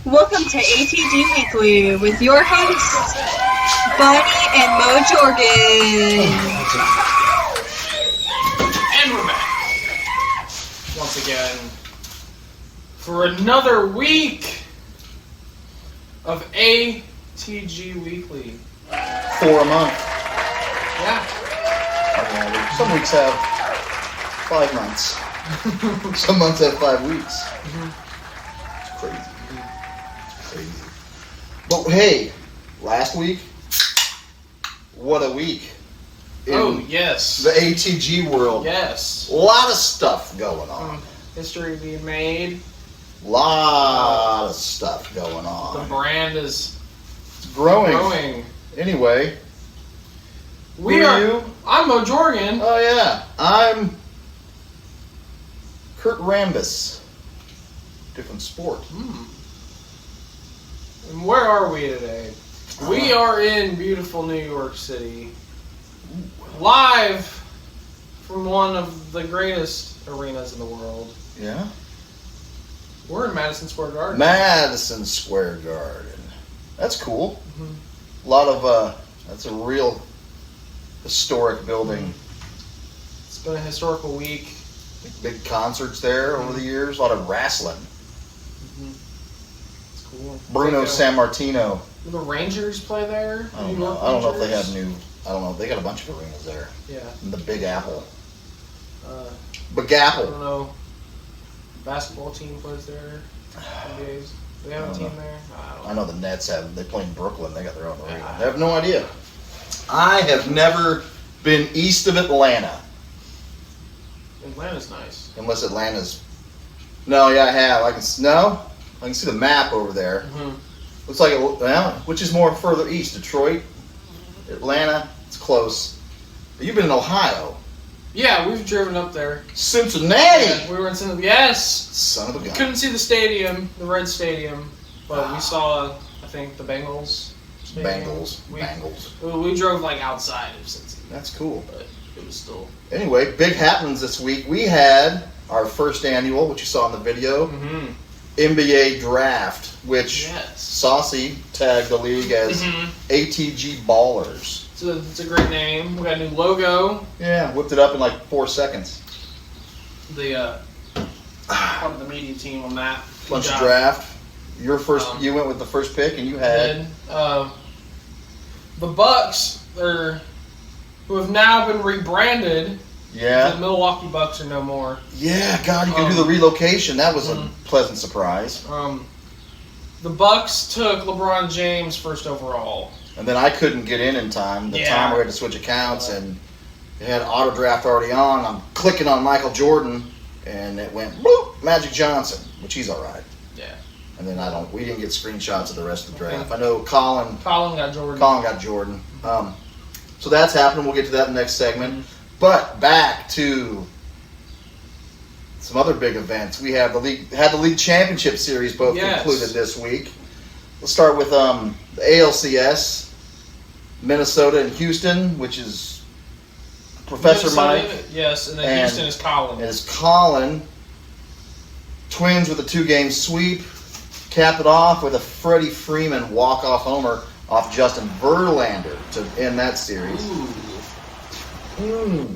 Welcome to ATG Weekly with your hosts, Bunny and Mo Jordan. And we're back once again for another week of ATG Weekly. 4 a month. Yeah. Some weeks have 5 months. Some months have 5 weeks. It's crazy. But hey, last week, what a week. Yes. The ATG world. Yes. A lot of stuff going on. History being made. Lot of stuff going The on. brand is It's growing. Anyway, who are you? I'm Mo Jordan. Oh yeah, I'm Kurt Rambis. Different sport. And where are we today? We are in beautiful New York City. Live from one of the greatest arenas in the world. Yeah. We're in Madison Square Garden. Madison Square Garden. That's cool. A lot of that's a real historic building. It's been a historical week. Big concerts there over the years. A lot of wrestling. It's cool. Bruno Sammartino. Do the Rangers play there? I don't New know. York I don't know if they Rangers? have new. I don't know. They got a bunch of arenas there. Yeah. In the Big Apple. Big I Apple. don't know. Basketball team plays there. NBA's. Do they have a team there? I know the Nets have. They play in Brooklyn. They got their own arena. Yeah. I have no idea. I have never been east of Atlanta. Atlanta's nice. Unless Atlanta's. No, yeah, I have. I can see the map over there. Looks like which is more further east? Detroit, Atlanta. It's close. But you've been in Ohio. Yeah, we've driven up there. Cincinnati. Yeah, we were in Cincinnati. Yes. Son of a gun. Couldn't see the stadium, the red stadium, but we saw, I think, the Bengals. Stadium. Bengals. We drove like outside of Cincinnati. That's cool. But it was still. Anyway, big happenings this week. We had our first annual, which you saw in the video, NBA draft, which Saucy tagged the league as ATG Ballers. It's a great name. We got a new logo. Yeah, whipped it up in like 4 seconds. The part of the media team on that. Bunch of draft. Your first, you went with the first pick, and you had the Bucks, who have now been rebranded. Yeah. The Milwaukee Bucks are no more. Yeah, God, you can do the relocation. That was a pleasant surprise. The Bucks took LeBron James first overall. And then I couldn't get in time. The time we had to switch accounts, and it had auto draft already on. I'm clicking on Michael Jordan, and it went bloop, Magic Johnson, which he's all right. Yeah. And then we didn't get screenshots of the rest of the draft. I know Colin got Jordan. got Jordan. So that's happening. We'll get to that in the next segment. But back to some other big events. We have the league championship series both concluded this week. Let's start with the ALCS, Minnesota and Houston, which is Professor Mike. Yes, and then Houston is Colin. It is Colin. Twins with a 2-game sweep. Cap it off with a Freddie Freeman walk-off homer off Justin Verlander to end that series.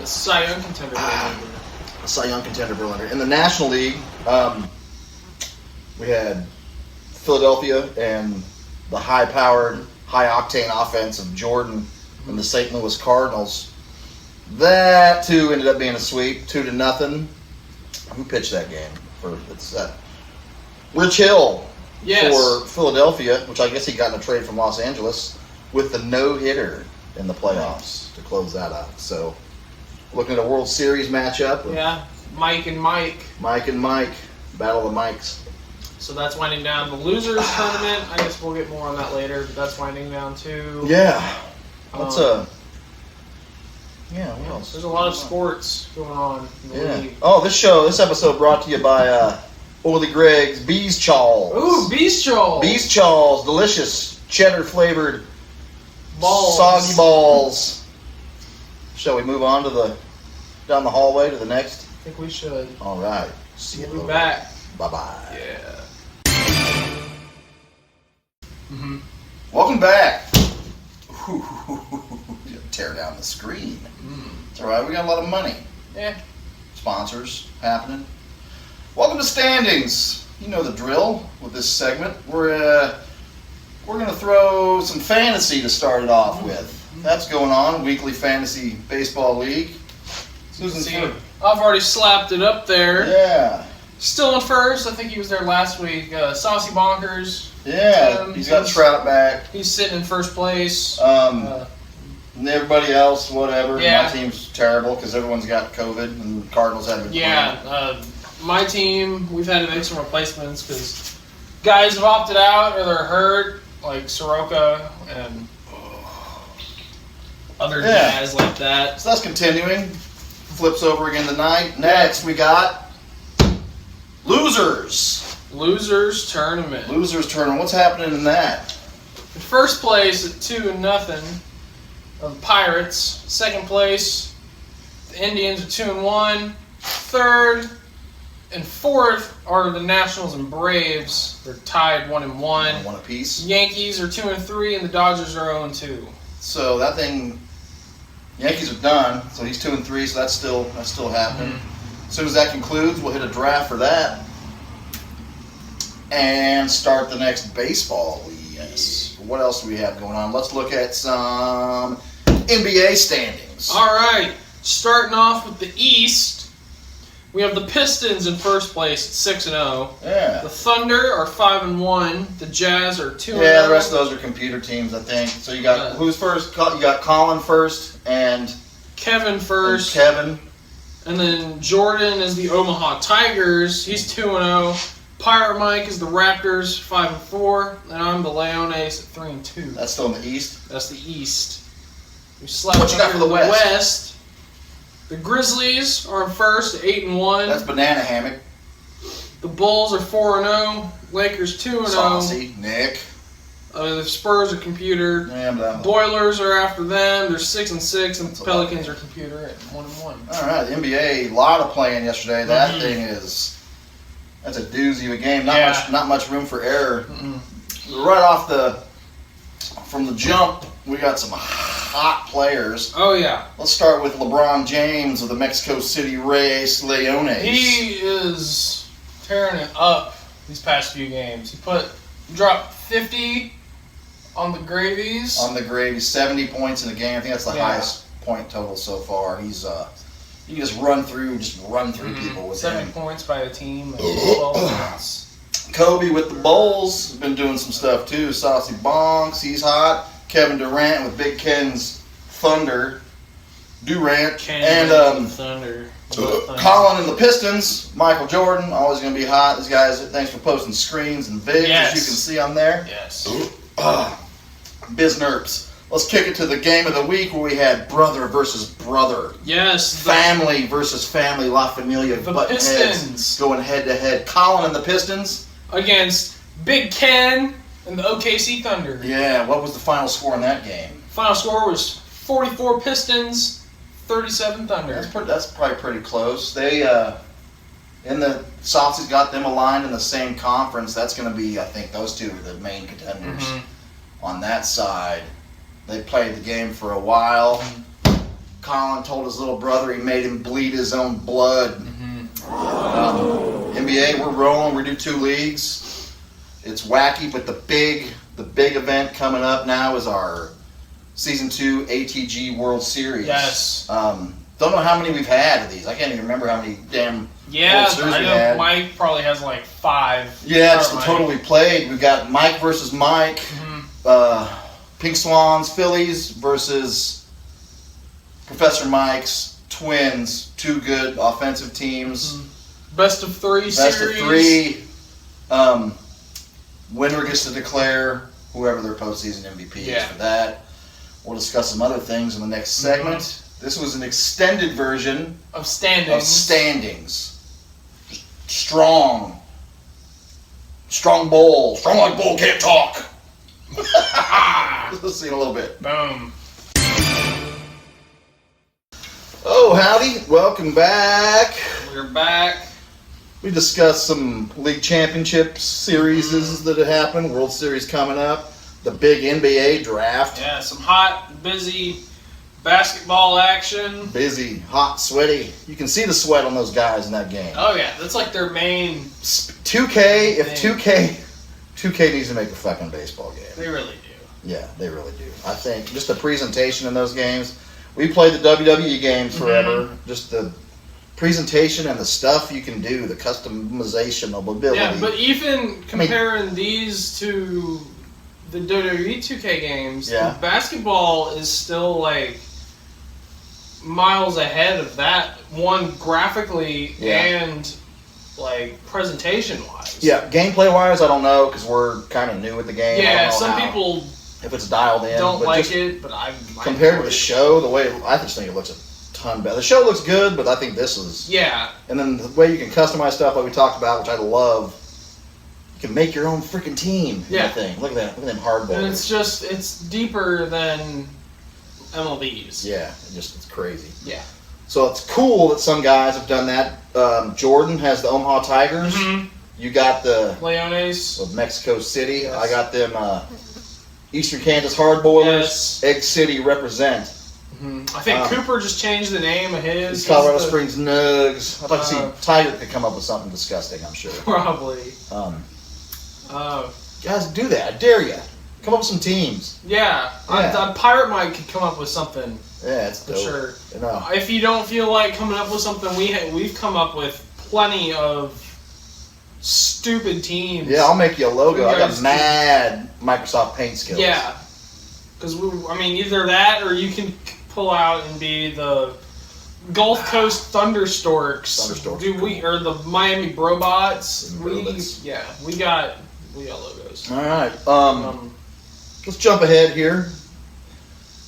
Cy Young contender. Cy Young contender Verlander. In the National League, we had Philadelphia and the high-powered, high-octane offense of Jordan and the St. Louis Cardinals. That, too, ended up being a sweep, 2-0. Who pitched that game? It's Rich Hill for Philadelphia, which I guess he got in a trade from Los Angeles, with the no-hitter in the playoffs to close that out. So, looking at a World Series matchup. Yeah, Mike and Mike. Mike and Mike. Battle of the Mikes. So that's winding down. The losers tournament, I guess we'll get more on that later, but that's winding down too. Yeah. What else? There's a lot of sports going on in the league. Oh, this episode brought to you by Oily Greg's Bees Chaws. Ooh, Bees Chaws. Bees Chaws, delicious cheddar flavored balls. Soggy balls. Shall we move on down the hallway to the next? I think we should. All right. See you We'll be back. Bye-bye. Yeah. Tear down the screen. It's all right. We got a lot of money. Yeah. Sponsors happening. Welcome to Standings. You know the drill with this segment. We're gonna throw some fantasy to start it off with. That's going on. Weekly Fantasy Baseball League. Susan's See, here. I've already slapped it up there. Yeah. Still in first. I think he was there last week. Saucy Bonkers. Yeah. He's got Trout back. He's sitting in first place. And everybody else, whatever. Yeah. My team's terrible because everyone's got COVID and the Cardinals haven't been playing. My team, we've had to make some replacements because guys have opted out or they're hurt, like Soroka and other guys like that. So that's continuing. Flips over again tonight. Next, we got Losers. Losers Tournament. Losers Tournament. What's happening in that? In first place at 2-0 are the Pirates. Second place, the Indians are 2-1. Third and fourth are the Nationals and Braves. They're tied 1-1. One apiece. Yankees are 2-3 and the Dodgers are 0-2. So that thing, Yankees are done. So he's 2-3. So that's still happening. As soon as that concludes, we'll hit a draft for that and start the next baseball league. Yes. What else do we have going on? Let's look at some NBA standings. All right, starting off with the East, we have the Pistons in first place at 6-0. Yeah. The Thunder are 5-1. The Jazz are 2-0. Yeah, the rest of those are computer teams, I think. So you got who's first? You got Colin first and Kevin first. And Kevin. And then Jordan is the Omaha Tigers. He's 2-0. Pirate Mike is the Raptors, 5-4. And I'm the Leones at 3-2. That's still in the East. That's the East. We slapped What you got for the West? The Grizzlies are in first at 8-1. That's Banana Hammock. The Bulls are 4-0. Lakers 2-0. Saucy, Nick. The Spurs are computer. Yeah, Boilers are after them. They're 6-6, and the Pelicans are computer at 1-1. All right, the NBA, a lot of playing yesterday. That thing that's a doozy of a game. Not much room for error. Right off from the jump, we got some hot players. Oh yeah. Let's start with LeBron James of the Mexico City Rays Leones. He is tearing it up these past few games. He dropped 50 on the Gravies. 70 points in the game. I think that's the highest point total so far. He's you can just run through people with 7 him. points by the team. And 12 points. Kobe with the Bulls has been doing some stuff too. Saucy Bonks, he's hot. Kevin Durant with Big Ken's Thunder. Durant. Thunder. Colin and the Pistons. Michael Jordan, always going to be hot. These guys, thanks for posting screens and vids, as you can see on there. Yes. Biz Nerps. Let's kick it to the game of the week where we had brother versus brother. Yes. Family versus family. La Familia. The Pistons Pistons. going head to head. Colin and the Pistons. Against Big Ken and the OKC Thunder. Yeah, what was the final score in that game? Final score was 44 Pistons, 37 Thunder. That's probably pretty close. They in the Saucy's got them aligned in the same conference. That's going to be, I think, those two are the main contenders on that side. They played the game for a while. Colin told his little brother he made him bleed his own blood. NBA, we're rolling. We do 2 leagues. It's wacky, but the big event coming up now is our Season 2 ATG World Series. Yes. Don't know how many we've had of these. I can't even remember how many damn World Series I we know had. Mike probably has like 5. Yeah, it's the total we played. We've got Mike versus Mike. Pink Swans, Phillies versus Professor Mike's Twins. 2 good offensive teams. Best of 3 Best series. of 3. Winner gets to declare whoever their postseason MVP is for that. We'll discuss some other things in the next segment. This was an extended version of standings. Strong bowl. Strong like bull can't talk. Let's see in a little bit. Boom. Oh, howdy. Welcome back. We're back. We discussed some league championship series that had happened. World Series coming up. the big NBA draft. Yeah, some hot, busy basketball action. Busy, hot, sweaty. You can see the sweat on those guys in that game. Oh yeah, that's like their main 2K, if 2K needs to make a fucking baseball game. They really do. Yeah, they really do. I think just the presentation in those games. We played the WWE games forever. Mm-hmm. Just the presentation and the stuff you can do, the customization ability. Yeah, but even comparing these to the WWE 2K games, Yeah. the basketball is still like miles ahead of that one graphically and like presentation wise. Yeah, gameplay wise, I don't know because we're kind of new with the game. Yeah, some people if it's dialed in don't but like just it, but I compared to the show, the way I just think it looks a ton better. The show looks good, but I think this is And then the way you can customize stuff, like we talked about, which I love. You can make your own freaking team. Yeah. Thing. Look at that. Look at them hardballs. And it's deeper than MLB's. Yeah, it's crazy. Yeah. So it's cool that some guys have done that. Jordan has the Omaha Tigers. Mm-hmm. You got the Leones of Mexico City. Yes. I got them Eastern Kansas Hardboilers. Yes. Egg City represent. Mm-hmm. I think Cooper just changed the name of his. Colorado Springs Nugs. I'd like to see Tiger could come up with something disgusting, I'm sure. Probably. Guys, do that. I dare you. Come up with some teams. Yeah. Pirate Mike could come up with something. Yeah, it's for dope. sure. You know. If you don't feel like coming up with something, we've come up with plenty of stupid teams. Yeah, I'll make you a logo. I got guys mad Microsoft Paint skills. Yeah. Because, either that or you can pull out and be the Gulf Coast Thunderstorks. Or the Miami Brobots. We got logos. All right. Let's jump ahead here.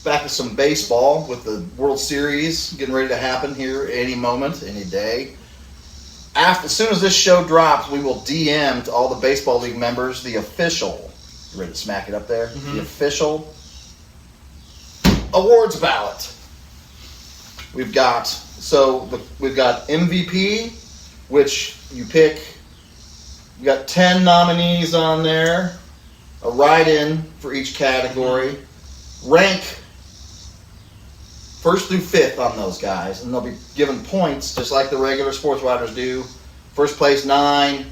Back to some baseball with the World Series getting ready to happen here any moment, any day. As soon as this show drops, we will DM to all the Baseball League members the official. You ready to smack it up there? Mm-hmm. The official awards ballot. We've got MVP, which you pick. We got 10 nominees on there, a write-in for each category. Rank first through fifth on those guys, and they'll be given points just like the regular sports writers do. First place 9,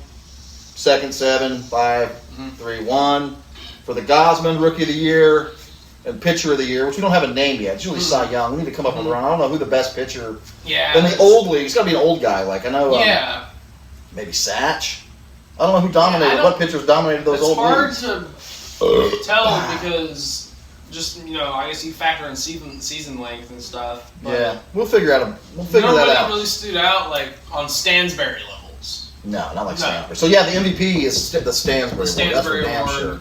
second 7, 5, 3, 1. For the Gosman Rookie of the Year and Pitcher of the Year, which we don't have a name yet. It's usually Cy Young. We need to come up with one. I don't know who the best pitcher. Yeah. In the old league, it's got to be an old guy. Like I know. Maybe Satch. I don't know who dominated. What pitchers dominated those old leagues. It's hard to tell because. Just I guess you factor in season length and stuff. Yeah, we'll figure that out. Nobody really stood out like on Stansberry levels. No, not like Stansberry. So yeah, the MVP is the Stansberry Award. That's for damn sure.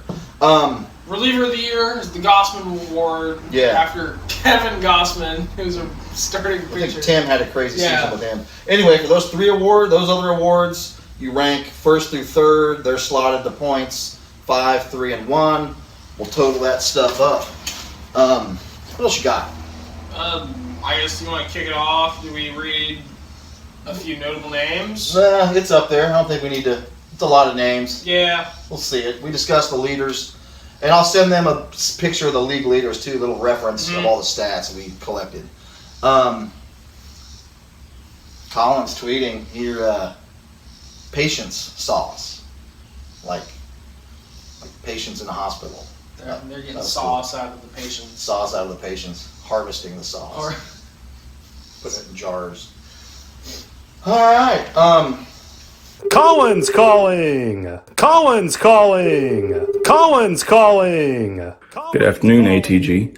Reliever of the Year is the Gossman Award. Yeah. After Kevin Gossman, who's a starting pitcher. I think Tim had a crazy season with him. Anyway, for those other awards, you rank first through third. They're slotted to points 5, 3, and 1. We'll total that stuff up. What else you got? I guess you want to kick it off. Do we read a few notable names? It's up there. I don't think we need to. It's a lot of names. Yeah. We'll see it. We discussed the leaders. And I'll send them a picture of the league leaders, too, a little reference of all the stats we collected. Colin's tweeting here, patience sauce. Like patients in a hospital. They're getting sauce out of the patients. Sauce out of the patients. Harvesting the sauce. Put it in jars. All right. Colin's calling! Colin's calling! Colin's calling! Good afternoon, ATG.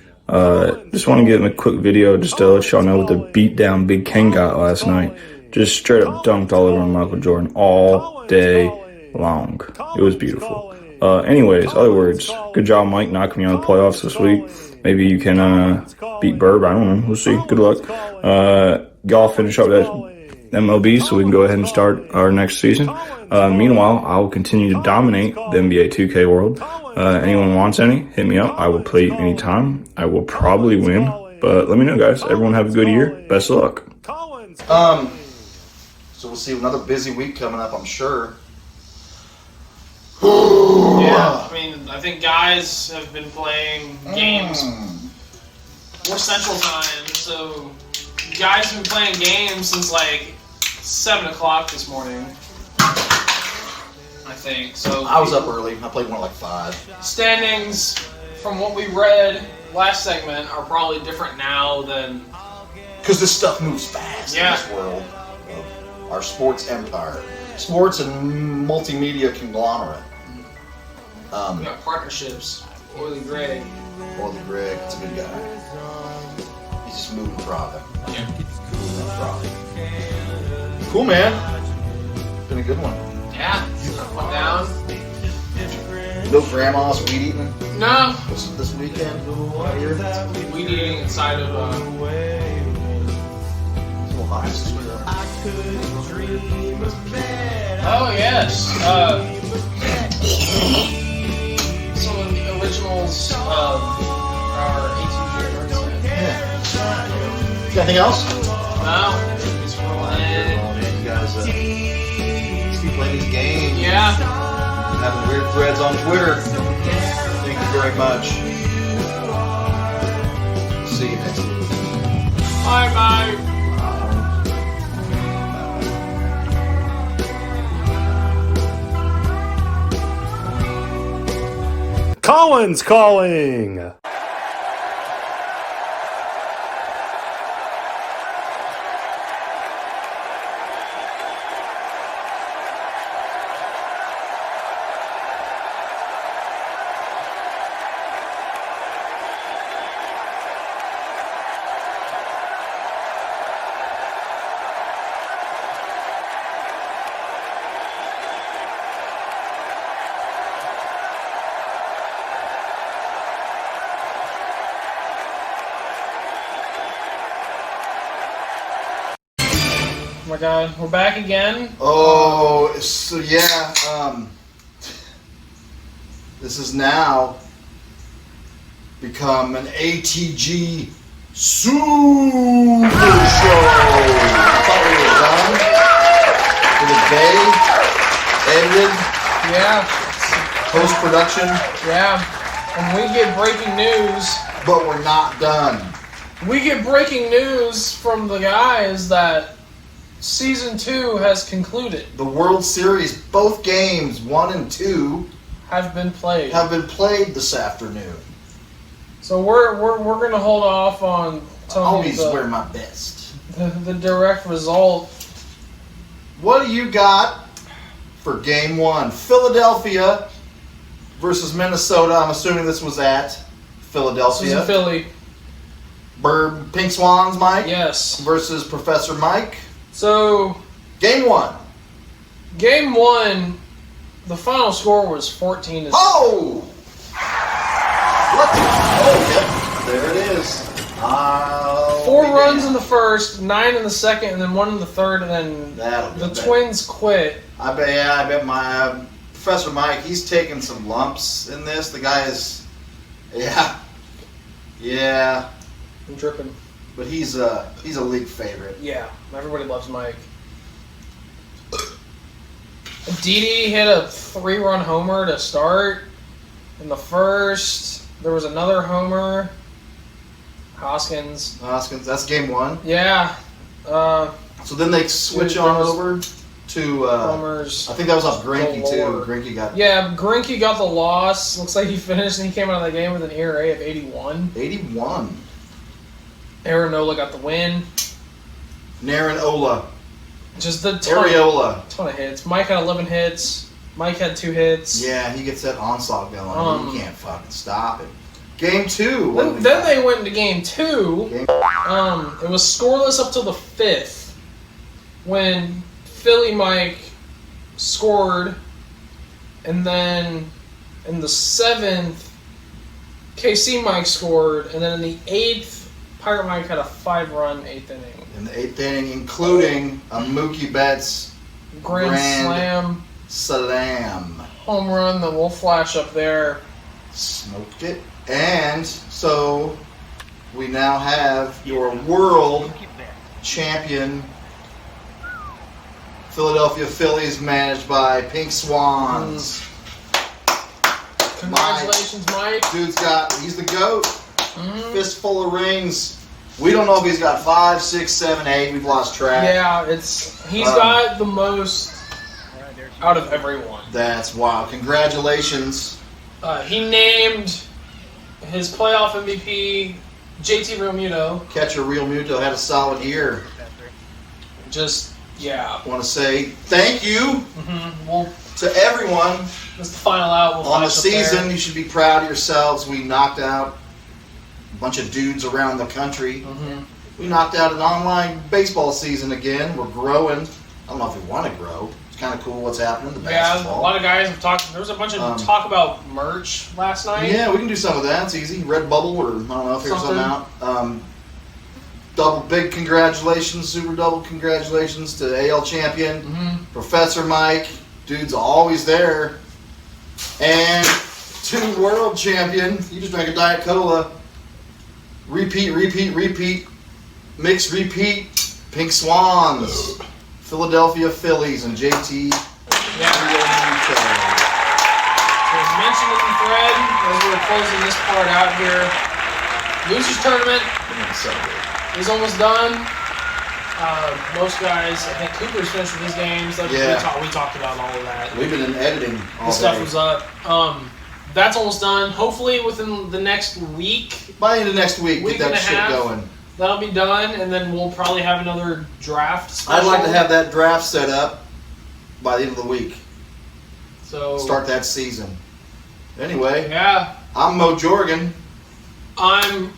Just want to give a quick video just to let y'all know what the beatdown Big Ken got last night. Just straight up dunked all over Michael Jordan all day long. It was beautiful. Anyways, other words, good job, Mike, knocking me out of the playoffs this week. Maybe you can beat Burb. I don't know. We'll see. Good luck. Y'all finish up that MLB so we can go ahead and start our next season. Meanwhile, I will continue to dominate the NBA 2K world. Anyone wants any, hit me up. I will play anytime. I will probably win, but let me know, guys. Everyone have a good year. Best of luck. So we'll see another busy week coming up, I'm sure. Yeah. I mean, I think guys have been playing games more Central Time, so guys have been playing games since like 7 o'clock this morning. I think so. I was up early. I played more like 5. Standings, from what we read last segment, are probably different now than. Because this stuff moves fast in this world of our sports empire. Sports and multimedia conglomerate. We got partnerships. Oily Greg. Oily Greg, it's a good guy. He's just moving product. Yeah. Moving product. Cool, man. Been a good one. Yeah. Went down. No grandma's weed eating No. this weekend. Out here. Weed eating inside of It's a little hot this weekend. Oh yes. Some of the originals of our ATG Weekly. Yeah. Anything else? No. Just rolling. You guys keep playing these games. Yeah. Having weird threads on Twitter. Thank you very much. See you next week. Bye bye. Collins calling. Oh my God, we're back again. Oh, so yeah, this has now become an ATG Super Show. I thought we were done for the day. Edited, Yeah, post-production, yeah. And we get breaking news. but we're not done. We get breaking news from the guys that Season 2 has concluded. The World Series, both games, 1 and 2, Have been played. have been played this afternoon. So we're gonna hold off on telling Always you wear my best. the direct result. What do you got for game 1? Philadelphia versus Minnesota. I'm assuming this was at This is Philadelphia. in Philly. Pink Swans, Mike, Yes. versus Professor Mike. So Game 1. game 1, the final score was 14-6. Oh! What? Oh, yep. There it is. 4 runs in the first, 9 in the second, and then 1 in the third, and then That'll be the bad. Twins quit. I bet my Professor Mike, he's taking some lumps in this. The guy is, yeah, I'm dripping. but he's a league favorite. Yeah, everybody loves Mike. Didi hit a 3-run homer to start in the first. There was another homer. Hoskins. That's game 1. Yeah. So then they switch There on was over to, homers. I think that was off Greinke galore. too. Greinke got Yeah, Greinke got the loss. Looks like he finished and he came out of the game with an ERA of 81. 81. Aaron Nola got the win. Naren Ola. Just the Areola. ton of hits. Mike had 11 hits. Mike had 2 hits. Yeah, he gets that onslaught going. You can't fucking stop it. Game 2. Then they went into game 2. Game- It was scoreless up till the 5th when Philly Mike scored, and then in the 7th, KC Mike scored, and then in the 8th, Pirate Mike had a 5-run 8th inning. in the 8th inning, including a Mookie Betts Grand slam. home run that we'll flash up there. Smoked it. And so we now have your world champion Philadelphia Phillies managed by Pink Swans. Congratulations, Mike. He's the GOAT. Mhm. Fistful of rings. We don't know if he's got 5, 6, 7, 8. We've lost track. Yeah, he's got the most out of everyone. That's wild. Congratulations. He named his playoff MVP JT Realmuto. Catcher Real Muto had a solid year. Just, yeah. I want to say thank you Well, to everyone that's the final out. We'll on the finish up there. season. You should be proud of yourselves. We knocked out a bunch of dudes around the country. We knocked out an online baseball season again. We're growing. I don't know if we want to grow. It's kind of cool what's happening in the Yeah, basketball. a lot of guys have talked. There was a bunch of talk about merch last night. Yeah, we can do some of that. It's easy. Redbubble or I don't know, figure something out. Double big congratulations, super double congratulations to the AL champion, Professor Mike. Dude's always there. And to world champion. You just drank a Diet Cola. Repeat. Mix repeat. Pink Swans. Philadelphia Phillies and JT. Yeah. As mentioned in the thread, as we're closing this part out here, Losers Tournament is almost done. Most guys, I think Cooper's finished with his games. Like we talked about all of that. We've been in editing all This stuff day. was up. That's almost done. Hopefully within the next week. By the end of next week, Week get and that a shit half. going. That'll be done, and then we'll probably have another draft special. I'd like to have that draft set up by the end of the week. So Start that season. Anyway, yeah, I'm Mo Jorgen. I'm.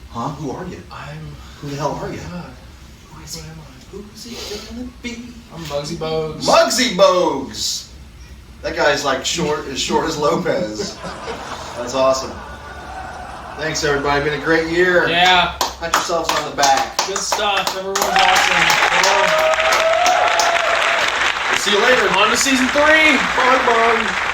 Huh? Who are you? Who the hell are you? God, Who is he? what am I? Who's he gonna be? I'm Bugsy Bogues. Muggsy Bogues. That guy's like as short as Lopez. That's awesome. Thanks everybody. Been a great year. Yeah, Pat yourselves on the back. good stuff. Everyone's awesome. We'll see you later. On to season 3. Bye bye.